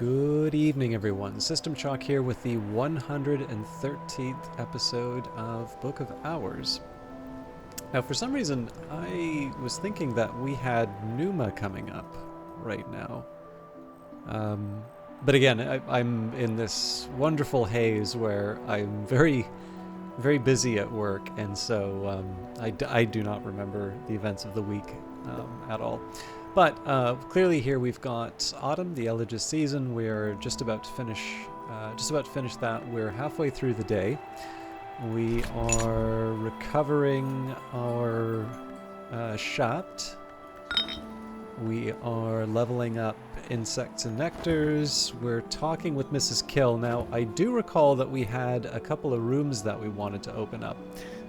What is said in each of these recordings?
Good evening, everyone. System Chalk here with the 113th episode of Book of Hours. Now, for some reason, I was thinking that we had Numa coming up right now. But again, I'm in this wonderful haze where I'm very, very busy at work, and so I do not remember the events of the week at all. But clearly here we've got Autumn, the Elegies season. We're just about to finish that. We're halfway through the day. We are recovering our shaft. We are leveling up insects and nectars. We're talking with Mrs. Kill. Now, I do recall that we had a couple of rooms that we wanted to open up.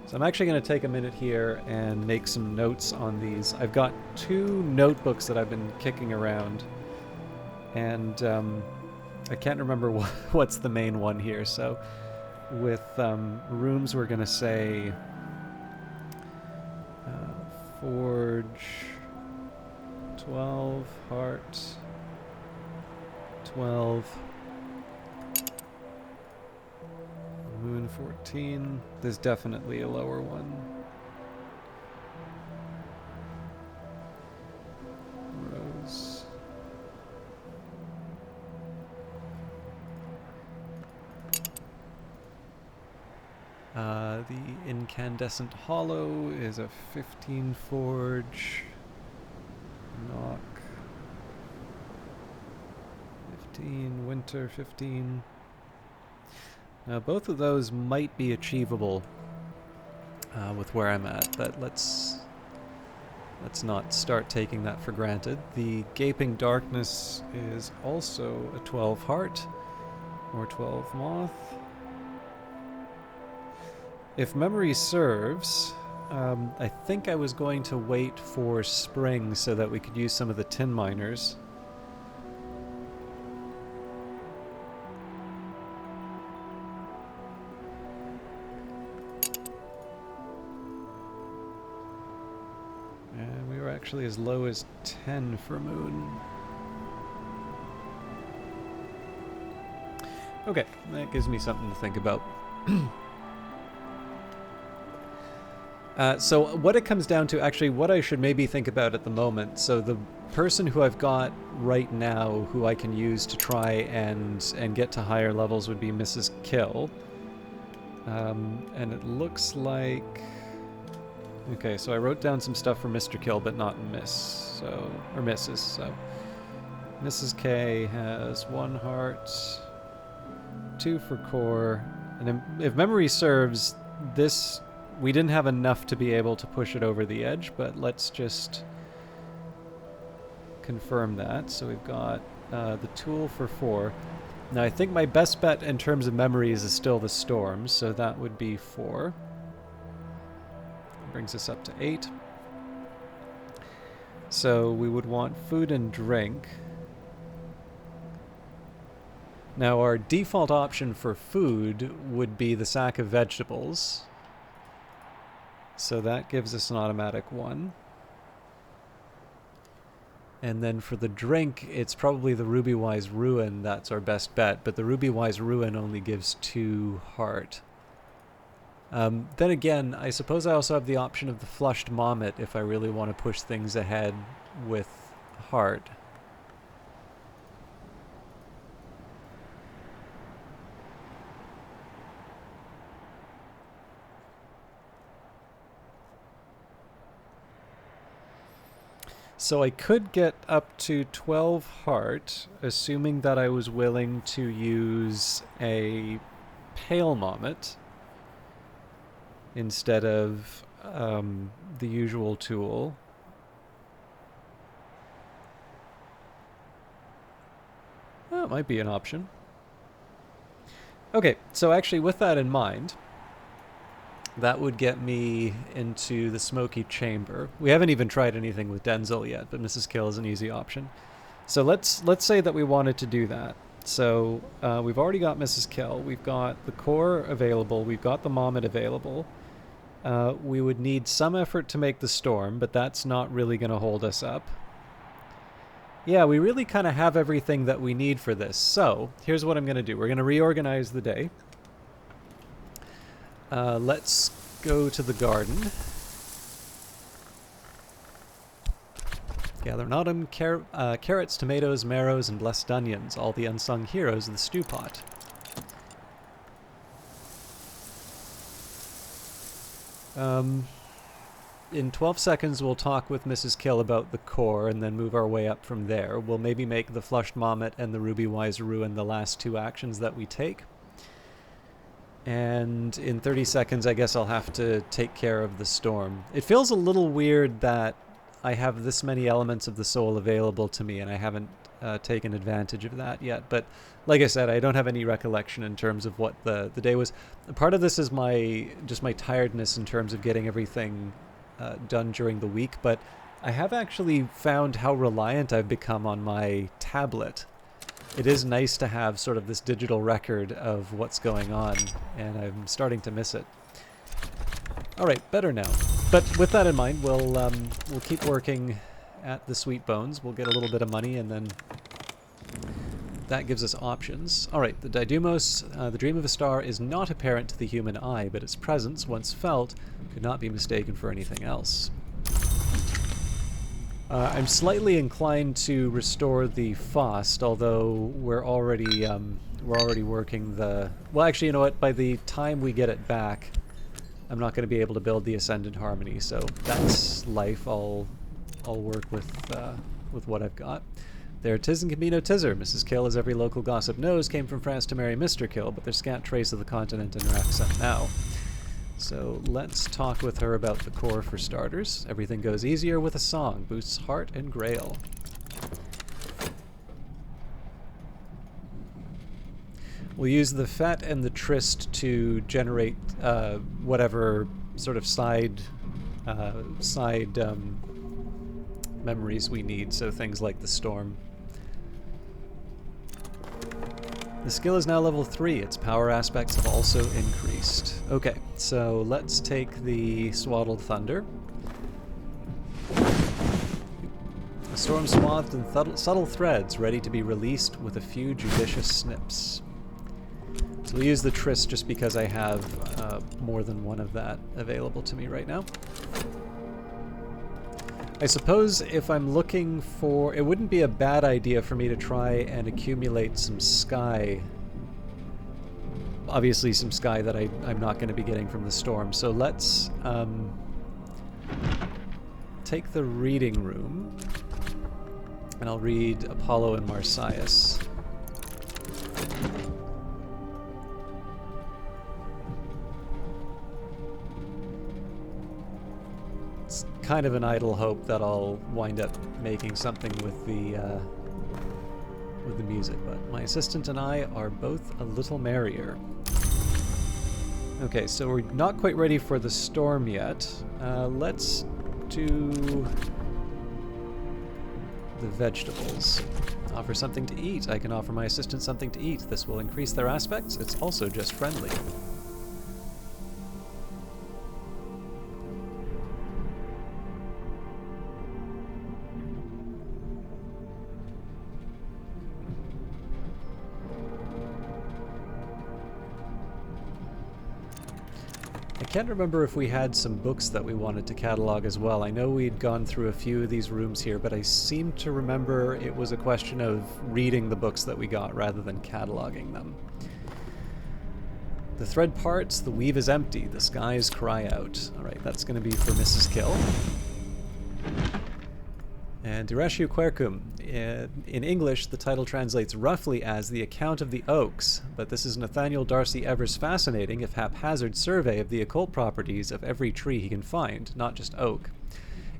So I'm actually going to take a minute here and make some notes on these. I've got two notebooks that I've been kicking around, and I can't remember what's the main one here. So with rooms, we're going to say Forge 12, Heart 12, Moon 14. There's definitely a lower one. Rose. The Incandescent Hollow is a 15 Forge. Knock 15, Winter 15. Now, both of those might be achievable with where I'm at, but let's not start taking that for granted. The Gaping Darkness is also a 12 Heart, or 12 Moth. If memory serves, I think I was going to wait for spring so that we could use some of the tin miners. And we were actually as low as 10 for moon. Okay, that gives me something to think about. So what it comes down to, actually, what I should maybe think about at the moment, so the person who I've got right now who I can use to try and get to higher levels would be Mrs. Kill. And it looks like... Okay, so I wrote down some stuff for Mr. Kill, but not Miss, so... or Mrs., so... Mrs. K has 1 heart, 2 for core, and if memory serves, this... We didn't have enough to be able to push it over the edge, but let's just confirm that. So we've got the tool for 4. Now I think my best bet in terms of memories is still the storm, so that would be 4. Brings us up to 8. So we would want food and drink. Now our default option for food would be the sack of vegetables. So that gives us an automatic 1. And then for the drink, it's probably the Ruby-Wise Ruin that's our best bet, but the Ruby-Wise Ruin only gives 2 heart. Then again, I suppose I also have the option of the Flushed Mommet if I really want to push things ahead with heart. So I could get up to 12 heart, assuming that I was willing to use a Pale Mommet instead of the usual tool. That might be an option. Okay, so actually with that in mind, that would get me into the Smoky Chamber. We haven't even tried anything with Denzel yet, but Mrs. Kill is an easy option. So let's say that we wanted to do that. So we've already got Mrs. Kill. We've got the core available. We've got the Mommet available. We would need some effort to make the storm, but that's not really going to hold us up. Yeah, we really kind of have everything that we need for this. So, here's what I'm going to do. We're going to reorganize the day. Let's go to the garden. Gather in autumn, carrots, tomatoes, marrows, and blessed onions, all the unsung heroes of the stew pot. In 12 seconds, we'll talk with Mrs. Kill about the core and then move our way up from there. We'll maybe make the Flushed Mommet and the Ruby Wise Ruin the last two actions that we take. And in 30 seconds, I guess I'll have to take care of the storm. It feels a little weird that I have this many elements of the soul available to me and I haven't taken advantage of that yet. But like I said, I don't have any recollection in terms of what the day was. Part of this is my tiredness in terms of getting everything done during the week, but I have actually found how reliant I've become on my tablet. It is nice to have sort of this digital record of what's going on, and I'm starting to miss it. All right, better now. But with that in mind, we'll keep working at the Sweet Bones. We'll get a little bit of money, and then that gives us options. All right, the Didymos, the Dream of a Star, is not apparent to the human eye, but its presence, once felt, could not be mistaken for anything else. I'm slightly inclined to restore the Faust, although we're already working the... Well, actually, you know what? By the time we get it back, I'm not going to be able to build the Ascendant Harmony, so that's life. I'll work with what I've got. There 'tis in Camino Tizzer. Mrs. Kill, as every local gossip knows, came from France to marry Mr. Kill, but there's scant trace of the continent in her accent now. So let's talk with her about the core for starters. Everything goes easier with a song, boosts heart and grail. We'll use the Fete and the Tryst to generate whatever sort of side memories we need, so things like the storm. The skill is now level 3. Its power aspects have also increased. Okay, so let's take the Swaddled Thunder. The storm swathed in subtle threads, ready to be released with a few judicious snips. So we'll use the Tryst just because I have more than one of that available to me right now. I suppose if I'm looking for... It wouldn't be a bad idea for me to try and accumulate some sky. Obviously some sky that I'm not going to be getting from the storm. So let's take the reading room. And I'll read Apollo and Marsyas. Kind of an idle hope that I'll wind up making something with the music, but my assistant and I are both a little merrier. Okay, so we're not quite ready for the storm yet. Let's do the vegetables. Offer something to eat. I can offer my assistant something to eat. This will increase their aspects. It's also just friendly. I can't remember if we had some books that we wanted to catalog as well. I know we'd gone through a few of these rooms here, but I seem to remember it was a question of reading the books that we got rather than cataloging them. The thread parts, the weave is empty, the skies cry out. Alright, that's going to be for Mrs. Kill. And Irashiu Quercum. In English, the title translates roughly as The Account of the Oaks, but this is Nathaniel Darcy Evers' fascinating, if haphazard, survey of the occult properties of every tree he can find, not just oak.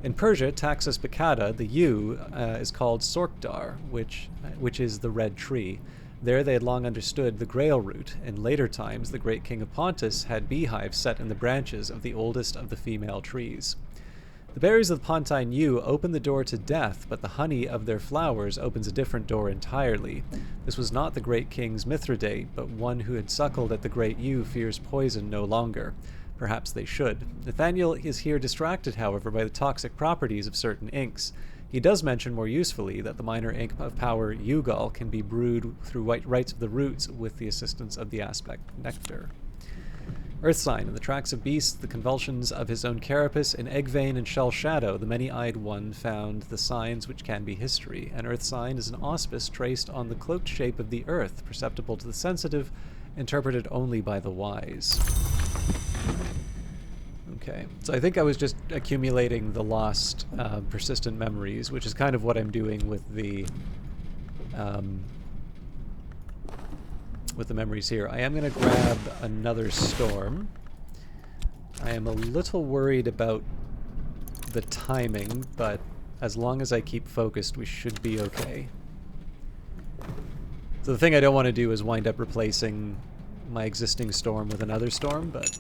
In Persia, Taxus Bacata, the yew, is called Sorkdar, which is the red tree. There they had long understood the grail root. In later times, the great king of Pontus had beehives set in the branches of the oldest of the female trees. The berries of the Pontine yew open the door to death, but the honey of their flowers opens a different door entirely. This was not the great king's Mithridate, but one who had suckled at the great yew fears poison no longer. Perhaps they should. Nathaniel is here distracted, however, by the toxic properties of certain inks. He does mention more usefully that the minor ink of power Ugal can be brewed through rites of the roots with the assistance of the aspect nectar. Earth sign. In the tracks of beasts, the convulsions of his own carapace, in Eggvein and Shell Shadow, the many-eyed one found the signs which can be history. An earth sign is an auspice traced on the cloaked shape of the earth, perceptible to the sensitive, interpreted only by the wise. Okay, so I think I was just accumulating the lost persistent memories, which is kind of what I'm doing with the memories here. I am going to grab another storm. I am a little worried about the timing, but as long as I keep focused, we should be okay. So the thing I don't want to do is wind up replacing my existing storm with another storm, but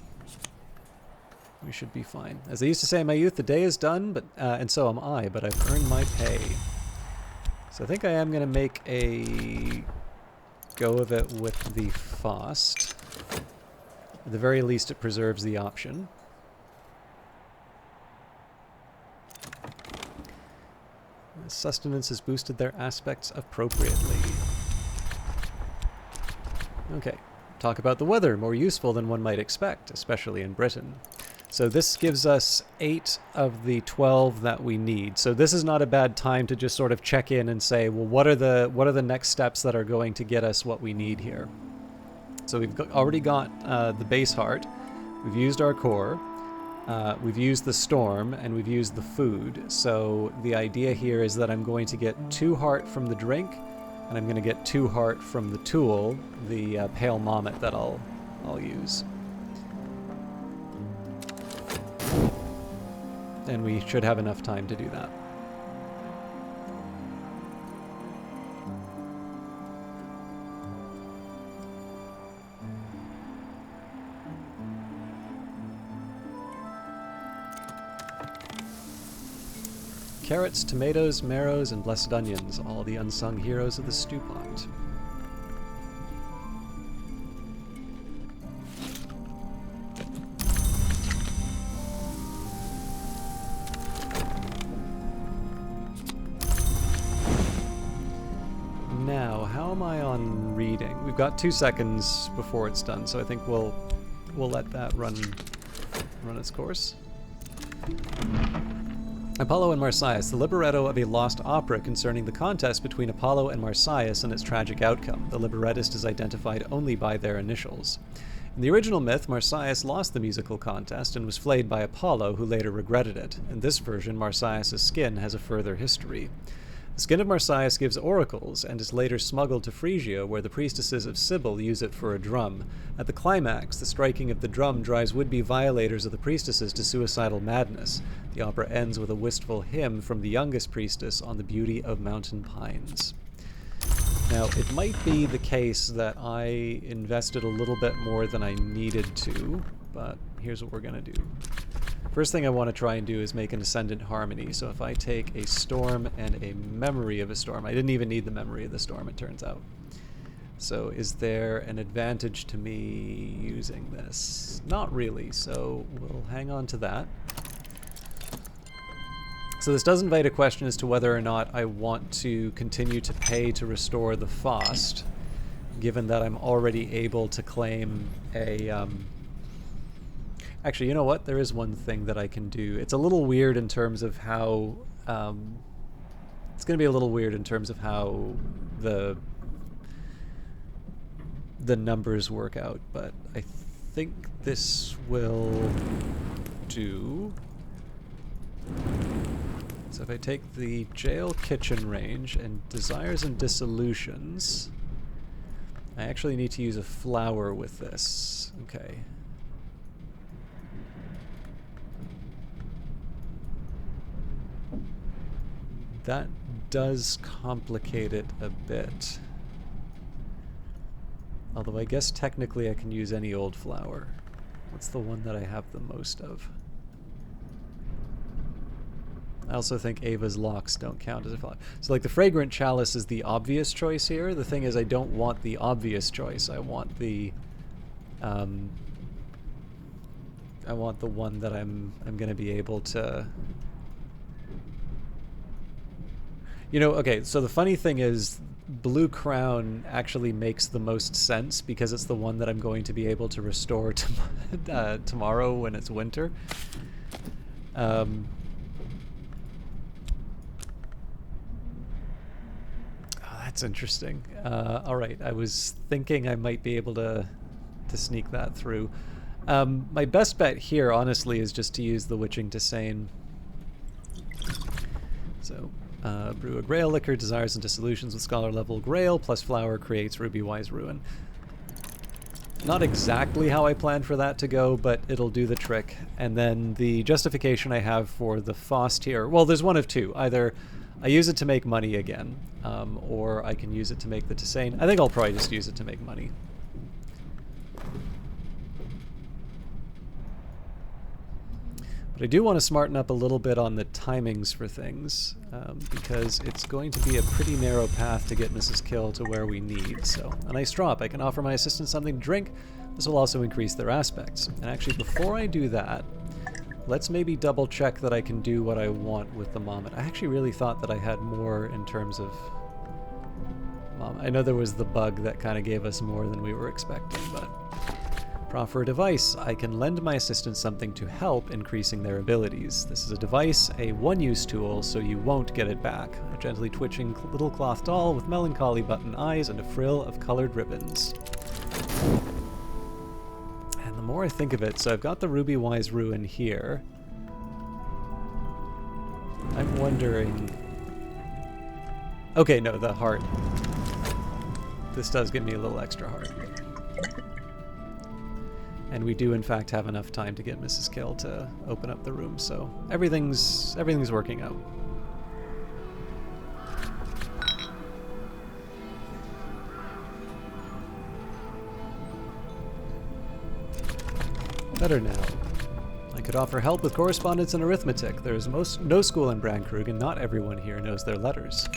we should be fine. As I used to say in my youth, the day is done, but and so am I, but I've earned my pay. So I think I am going to make a go of it with the Faust. At the very least, it preserves the option. Sustenance has boosted their aspects appropriately. Okay, talk about the weather, more useful than one might expect, especially in Britain. So this gives us 8 of the 12 that we need. So this is not a bad time to just sort of check in and say, well, what are the next steps that are going to get us what we need here? So we've already got the base heart, we've used our core, we've used the storm, and we've used the food. So the idea here is that I'm going to get 2 heart from the drink, and I'm going to get 2 heart from the tool, the pale mommet that I'll use. And we should have enough time to do that. Carrots, tomatoes, marrows, and blessed onions, all the unsung heroes of the stew pot. Now, how am I on reading? We've got 2 seconds before it's done, so I think we'll let that run its course. Apollo and Marsyas, the libretto of a lost opera concerning the contest between Apollo and Marsyas and its tragic outcome. The librettist is identified only by their initials. In the original myth, Marsyas lost the musical contest and was flayed by Apollo, who later regretted it. In this version, Marsyas' skin has a further history. The skin of Marsyas gives oracles, and is later smuggled to Phrygia, where the priestesses of Cybele use it for a drum. At the climax, the striking of the drum drives would-be violators of the priestesses to suicidal madness. The opera ends with a wistful hymn from the youngest priestess on the beauty of mountain pines. Now, it might be the case that I invested a little bit more than I needed to, but here's what we're going to do. First thing I want to try and do is make an ascendant harmony. So if I take a storm and a memory of a storm, I didn't even need the memory of the storm, it turns out. So is there an advantage to me using this? Not really, so we'll hang on to that. So this does invite a question as to whether or not I want to continue to pay to restore the Faust, given that I'm already able to claim a... Actually, you know what? There is one thing that I can do. It's a little weird in terms of how... it's going to be a little weird in terms of how the numbers work out, but I think this will do. So if I take the jail kitchen range and desires and dissolutions, I actually need to use a flower with this. Okay. That does complicate it a bit. Although I guess technically I can use any old flower. What's the one that I have the most of? I also think Ava's locks don't count as a flower. So like the fragrant chalice is the obvious choice here. The thing is I don't want the obvious choice. I want the one that I'm going to be able to You know, okay, so the funny thing is Blue Crown actually makes the most sense because it's the one that I'm going to be able to restore tomorrow when it's winter. That's interesting. All right, I was thinking I might be able to sneak that through. My best bet here, honestly, is just to use the Witching Tisane. So, brew a Grail liquor, desires into solutions with scholar level Grail, plus flower creates Ruby Wise Ruin. Not exactly how I planned for that to go, but it'll do the trick. And then the justification I have for the Faust here, well, there's one of two. Either I use it to make money again, or I can use it to make the Tisane. I think I'll probably just use it to make money. But I do want to smarten up a little bit on the timings for things, because it's going to be a pretty narrow path to get Mrs. Kill to where we need. So, a nice drop. I can offer my assistants something to drink. This will also increase their aspects. And actually, before I do that, let's maybe double check that I can do what I want with the Mommet. I actually really thought that I had more in terms of Mommet. I know there was the bug that kind of gave us more than we were expecting, but... Proffer a device. I can lend my assistants something to help increasing their abilities. This is a device, a one-use tool, so you won't get it back. A gently twitching little cloth doll with melancholy button eyes and a frill of colored ribbons. And the more I think of it, so I've got the Ruby Wise Ruin here. I'm wondering... Okay, no, the heart. This does give me a little extra heart. And we do, in fact, have enough time to get Mrs. Kill to open up the room, so everything's working out. Better now. I could offer help with correspondence and arithmetic. There is no school in Brandkrug, and not everyone here knows their letters.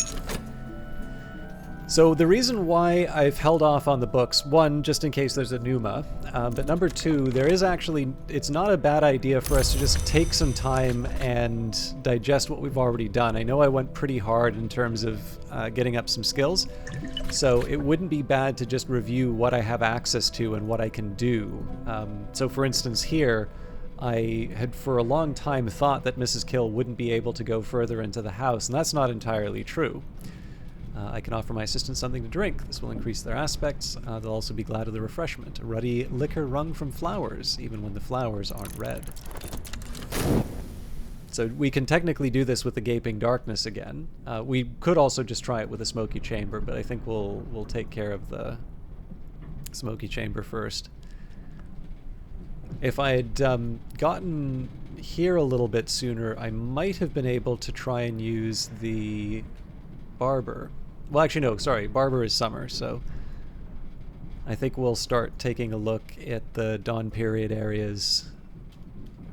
So the reason why I've held off on the books, one, just in case there's a Numa, but number two, there is actually, it's not a bad idea for us to just take some time and digest what we've already done. I know I went pretty hard in terms of getting up some skills, so it wouldn't be bad to just review what I have access to and what I can do. So for instance here, I had for a long time thought that Mrs. Kill wouldn't be able to go further into the house, and that's not entirely true. I can offer my assistants something to drink. This will increase their aspects. They'll also be glad of the refreshment. A ruddy liquor wrung from flowers, even when the flowers aren't red. So we can technically do this with the Gaping Darkness again. We could also just try it with a Smoky Chamber, but I think we'll take care of the Smoky Chamber first. If I had gotten here a little bit sooner, I might have been able to try and use the Barber. Well, actually, no, sorry. Barber is summer, so I think we'll start taking a look at the dawn period areas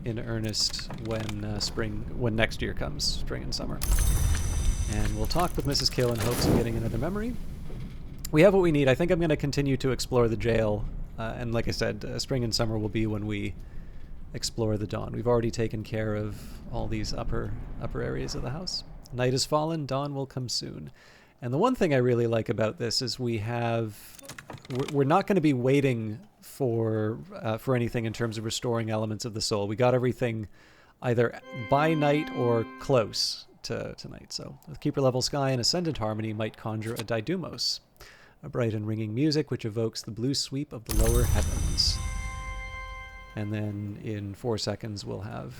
in earnest when next year comes, spring and summer. And we'll talk with Mrs. Kill in hopes of getting another memory. We have what we need. I think I'm going to continue to explore the jail, and like I said, spring and summer will be when we explore the dawn. We've already taken care of all these upper areas of the house. Night has fallen, dawn will come soon. And the one thing I really like about this is we're not going to be waiting for anything in terms of restoring elements of the soul. We got everything either by night or close to night. So with Keeper Level Sky and Ascendant Harmony might conjure a Didymos, a bright and ringing music which evokes the blue sweep of the lower heavens. And then in 4 seconds we'll have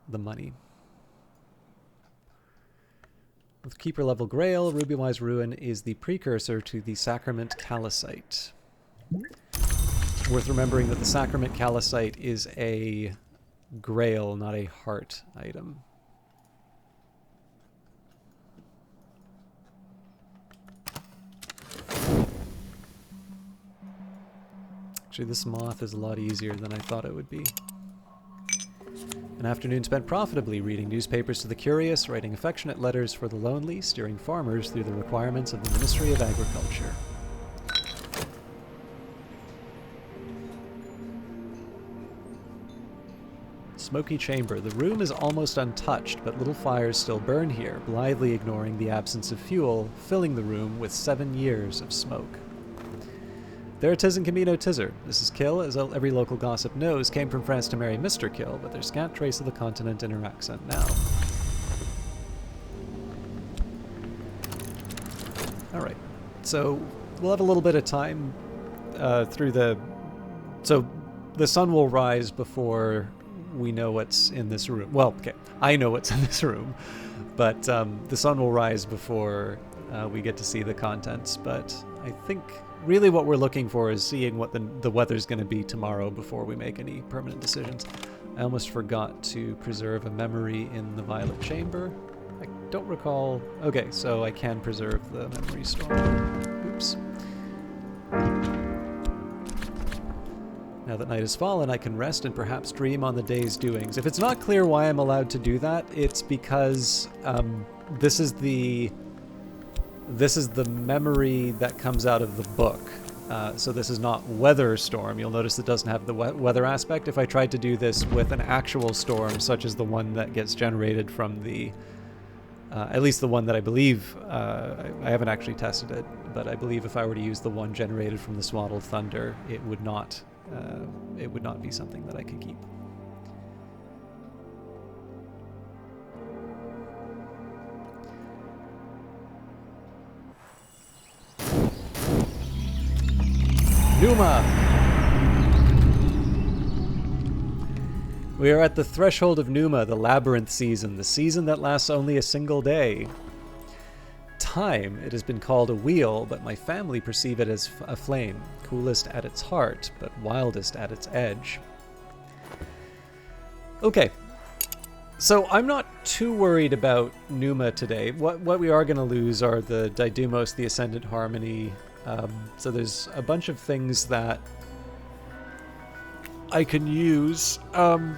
the money. With Keeper Level Grail, Ruby Wise Ruin is the precursor to the Sacrament Callicite. Worth remembering that the Sacrament Callicite is a Grail, not a heart item. Actually, this moth is a lot easier than I thought it would be. An afternoon spent profitably reading newspapers to the curious, writing affectionate letters for the lonely, steering farmers through the requirements of the Ministry of Agriculture. smoky chamber. The room is almost untouched, but little fires still burn here, blithely ignoring the absence of fuel, filling the room with 7 years of smoke. There 'tis in Camino Tizzer. Mrs. Kill, as every local gossip knows, came from France to marry Mr. Kill, but there's scant trace of the continent in her accent now. Alright, so we'll have a little bit of time through the... So the sun will rise before we know what's in this room. Well, okay, I know what's in this room, but the sun will rise before we get to see the contents. But I think really what we're looking for is seeing what the weather's going to be tomorrow before we make any permanent decisions. I almost forgot to preserve a memory in the Violet Chamber. I don't recall... Okay, so I can preserve the memory storm. Oops. Now that night has fallen, I can rest and perhaps dream on the day's doings. If it's not clear why I'm allowed to do that, it's because this is the memory that comes out of the book. So this is not weather storm. You'll notice it doesn't have the weather aspect. If I tried to do this with an actual storm, such as the one that gets generated from the... at least the one that I believe... I haven't actually tested it, but I believe if I were to use the one generated from the Swaddled Thunder, it would not be something that I could keep. Numa! We are at the threshold of Numa, the labyrinth season, the season that lasts only a single day. Time, it has been called a wheel, but my family perceive it as a flame, coolest at its heart, but wildest at its edge. Okay, so I'm not too worried about Numa today. What we are going to lose are the Didymos, the Ascendant Harmony. So there's a bunch of things that I can use. I'm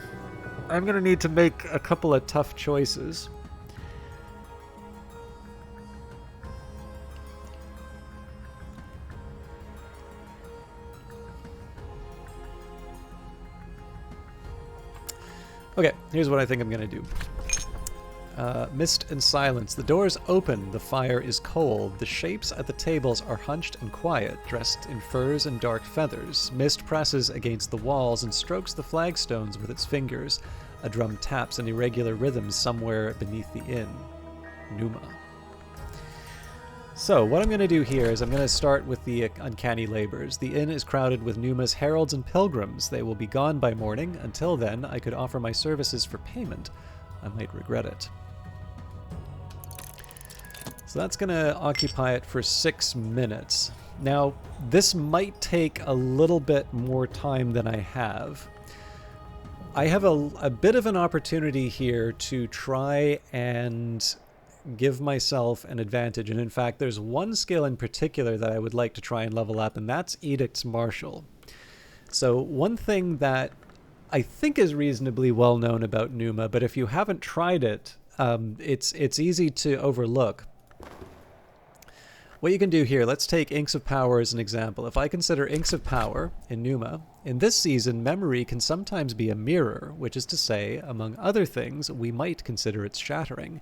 going to need to make a couple of tough choices. Okay, here's what I think I'm going to do. Mist and silence. The doors open. The fire is cold. The shapes at the tables are hunched and quiet, dressed in furs and dark feathers. Mist presses against the walls and strokes the flagstones with its fingers. A drum taps in irregular rhythms somewhere beneath the inn. Numa. So, what I'm going to do here is I'm going to start with the uncanny labors. The inn is crowded with Numa's heralds and pilgrims. They will be gone by morning. Until then, I could offer my services for payment. I might regret it. So that's going to occupy it for 6 minutes. Now, this might take a little bit more time than I have. I have a bit of an opportunity here to try and give myself an advantage. And in fact, there's one skill in particular that I would like to try and level up, and that's Edict's Martial. So one thing that I think is reasonably well known about Numa, but if you haven't tried it, it's easy to overlook. What you can do here, let's take Inks of Power as an example. If I consider Inks of Power in Numa, in this season, memory can sometimes be a mirror, which is to say, among other things, we might consider its shattering.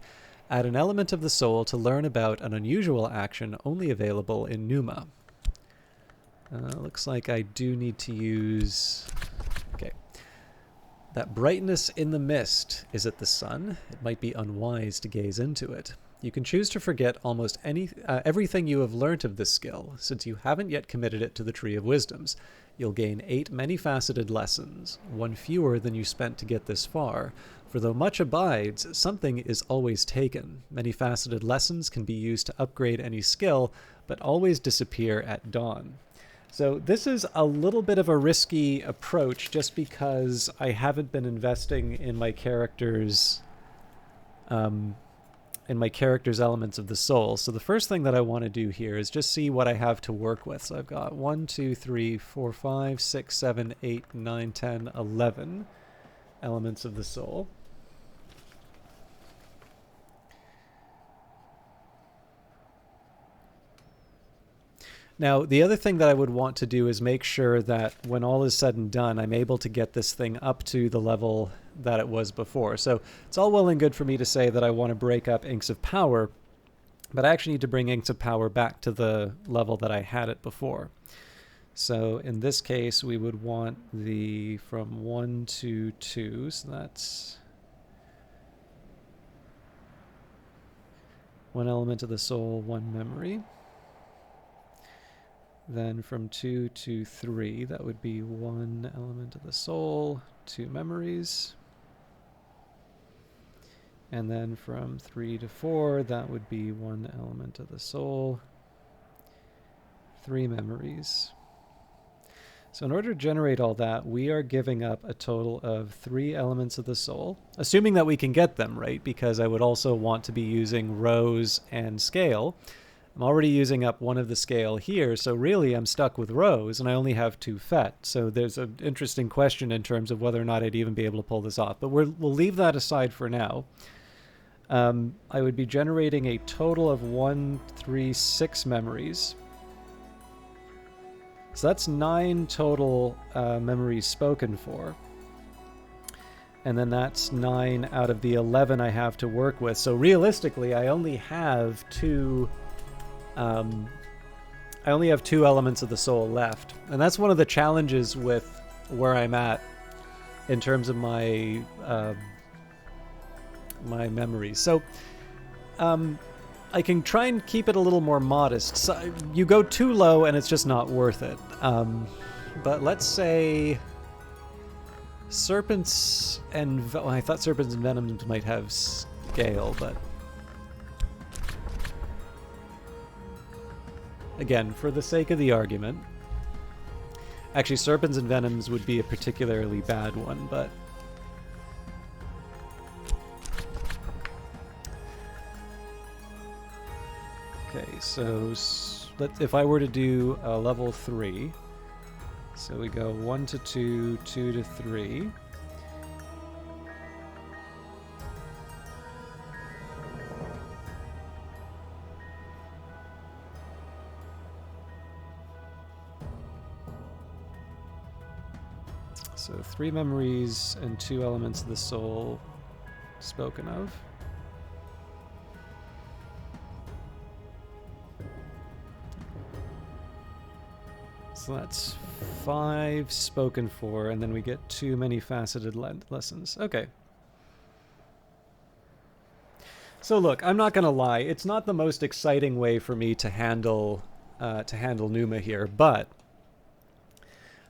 Add an element of the soul to learn about an unusual action only available in Numa. Looks like I do need to use... Okay. That brightness in the mist. Is it the sun? It might be unwise to gaze into it. You can choose to forget almost everything you have learnt of this skill, since you haven't yet committed it to the Tree of Wisdoms. You'll gain 8 many-faceted lessons, 1 fewer than you spent to get this far. For though much abides, something is always taken. Many-faceted lessons can be used to upgrade any skill, but always disappear at dawn. So this is a little bit of a risky approach, just because I haven't been investing in my character's elements of the soul. So the first thing that I want to do here is just see what I have to work with. So I've got 1, 2, 3, 4, 5, 6, 7, 8, 9, 10, 11 elements of the soul. Now, the other thing that I would want to do is make sure that when all is said and done, I'm able to get this thing up to the level that it was before. So it's all well and good for me to say that I want to break up Inks of Power, but I actually need to bring Inks of Power back to the level that I had it before. So in this case, we would want the from 1 to 2, so that's 1 element of the soul, 1 memory. Then from 2 to 3, that would be 1 element of the soul, 2 memories. And then from 3 to 4, that would be 1 element of the soul, 3 memories. So in order to generate all that, we are giving up a total of 3 elements of the soul, assuming that we can get them, right? Because I would also want to be using rows and scale. I'm already using up 1 of the scale here, so really I'm stuck with rows, and I only have 2 fet. So there's an interesting question in terms of whether or not I'd even be able to pull this off. But we'll leave that aside for now. I would be generating a total of 1, 3, 6 memories. So that's 9 total memories spoken for. And then that's 9 out of the 11 I have to work with. So realistically, I only have 2 elements of the soul left. And that's one of the challenges with where I'm at in terms of my my memories. So I can try and keep it a little more modest. So you go too low and it's just not worth it. But let's say serpents and... Well, I thought serpents and venoms might have scale, but... Again, for the sake of the argument... Actually, serpents and venoms would be a particularly bad one, but... Okay, so if I were to do a level 3, so we go 1 to 2, 2 to 3. So 3 memories and 2 elements of the soul spoken of. So that's 5 spoken for, and then we get 2 many-faceted lessons. Okay. So look, I'm not going to lie. It's not the most exciting way for me to handle Numa here, but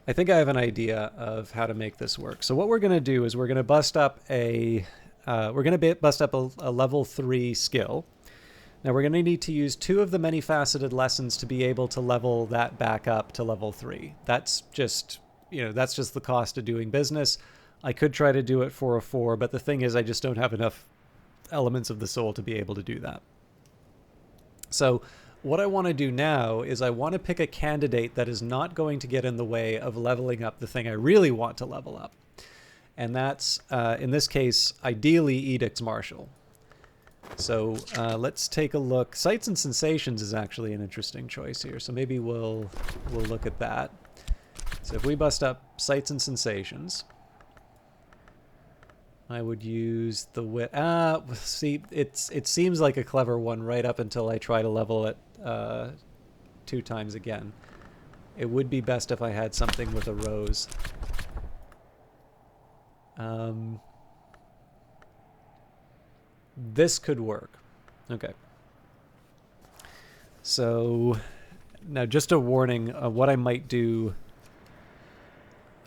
I think I have an idea of how to make this work. So what we're going to do is we're going to bust up a level 3 skill. Now we're going to need to use 2 of the many-faceted lessons to be able to level that back up to level 3. That's just, that's just the cost of doing business. I could try to do it for a 4, but the thing is I just don't have enough elements of the soul to be able to do that. So what I want to do now is I want to pick a candidate that is not going to get in the way of leveling up the thing I really want to level up. And that's, in this case, ideally Edict's Martial. So let's take a look. Sights and Sensations is actually an interesting choice here. So maybe we'll look at that. So if we bust up Sights and Sensations, I would use the see, it seems like a clever one right up until I try to level it 2 times again. It would be best if I had something with a rose. This could work. Okay. So now just a warning, what I might do,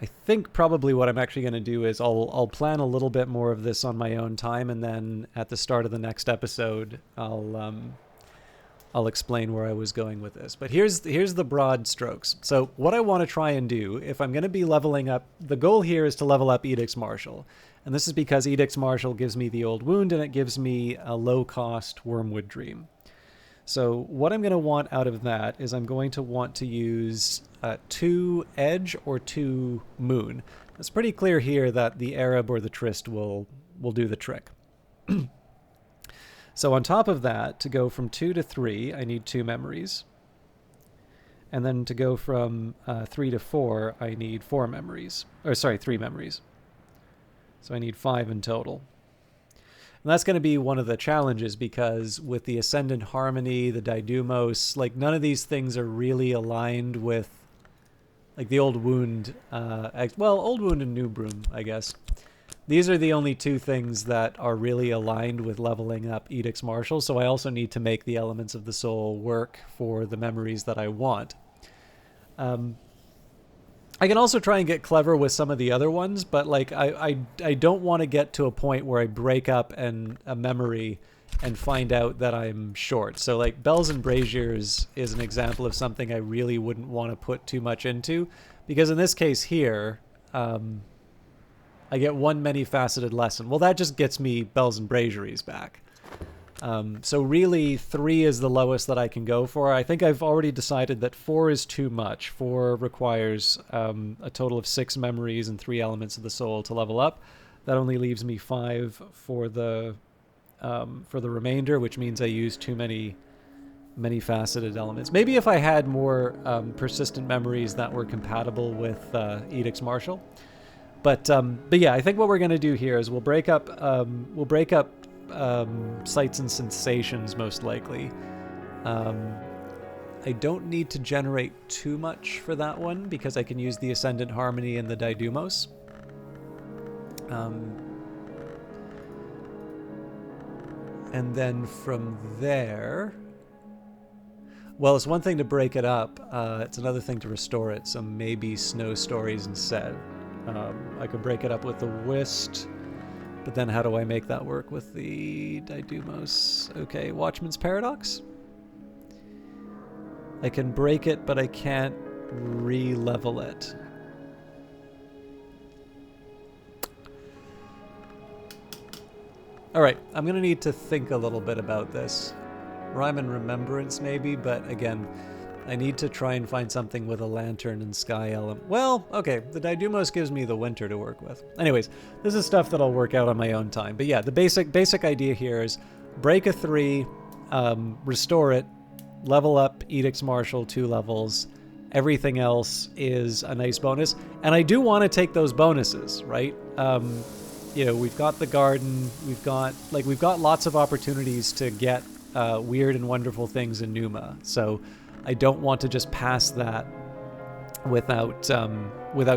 I think probably what I'm actually going to do is I'll plan a little bit more of this on my own time, and then at the start of the next episode I'll explain where I was going with this. But here's the broad strokes. So what I want to try and do, if I'm going to be leveling up, the goal here is to level up Edict's Martial. And this is because Edict's Martial gives me the Old Wound, and it gives me a low-cost Wormwood Dream. So what I'm going to want out of that is I'm going to want to use 2 Edge or 2 Moon. It's pretty clear here that the Arab or the Trist will do the trick. So on top of that, to go from 2 to 3, I need 2 memories. And then to go from 3 to 4, I need 4 memories. Or sorry, 3 memories. So I need 5 in total. And that's going to be one of the challenges, because with the Ascendant Harmony, the Daidumos, like none of these things are really aligned with like the Old Wound, Old Wound and New Broom, I guess. These are the only 2 things that are really aligned with leveling up Edict's Martial, so I also need to make the Elements of the Soul work for the memories that I want. I can also try and get clever with some of the other ones, but like I don't want to get to a point where I break up a memory and find out that I'm short. So like Bells and Braziers is an example of something I really wouldn't want to put too much into, because in this case here, I get 1 many-faceted lesson. Well, that just gets me Bells and Braziers back. So really 3 is the lowest that I can go for. I think I've already decided that 4 is too much. 4 requires a total of 6 memories and 3 elements of the soul to level up. That only leaves me 5 for the remainder, which means I use too many faceted elements. Maybe if I had more persistent memories that were compatible with Edict's Martial. But yeah, I think what we're going to do here is we'll break up sights and sensations, most likely. I don't need to generate too much for that one, because I can use the Ascendant Harmony and the Daidumos. And then from there, well, it's one thing to break it up. It's another thing to restore it. So maybe Snow Stories instead. I could break it up with the Whist. But then how do I make that work with the Daidumos? Okay, Watchman's Paradox. I can break it, but I can't re-level it. Alright, I'm going to need to think a little bit about this. Rhyme and Remembrance maybe, but again, I need to try and find something with a lantern and sky element. Well, okay, the Daidumos gives me the winter to work with. Anyways, this is stuff that I'll work out on my own time. But yeah, the basic idea here is break a 3, restore it, level up Edict's Martial 2 levels. Everything else is a nice bonus. And I do want to take those bonuses, right? You know, we've got the garden, we've got lots of opportunities to get weird and wonderful things in Numa. So I don't want to just pass that without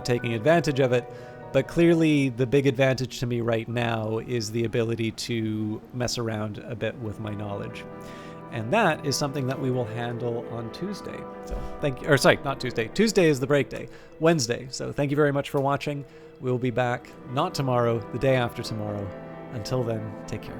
taking advantage of it. But clearly the big advantage to me right now is the ability to mess around a bit with my knowledge. And that is something that we will handle on Tuesday. So thank you, or sorry, not Tuesday. Tuesday is the break day. Wednesday. So thank you very much for watching. We'll be back, not tomorrow, the day after tomorrow. Until then, take care.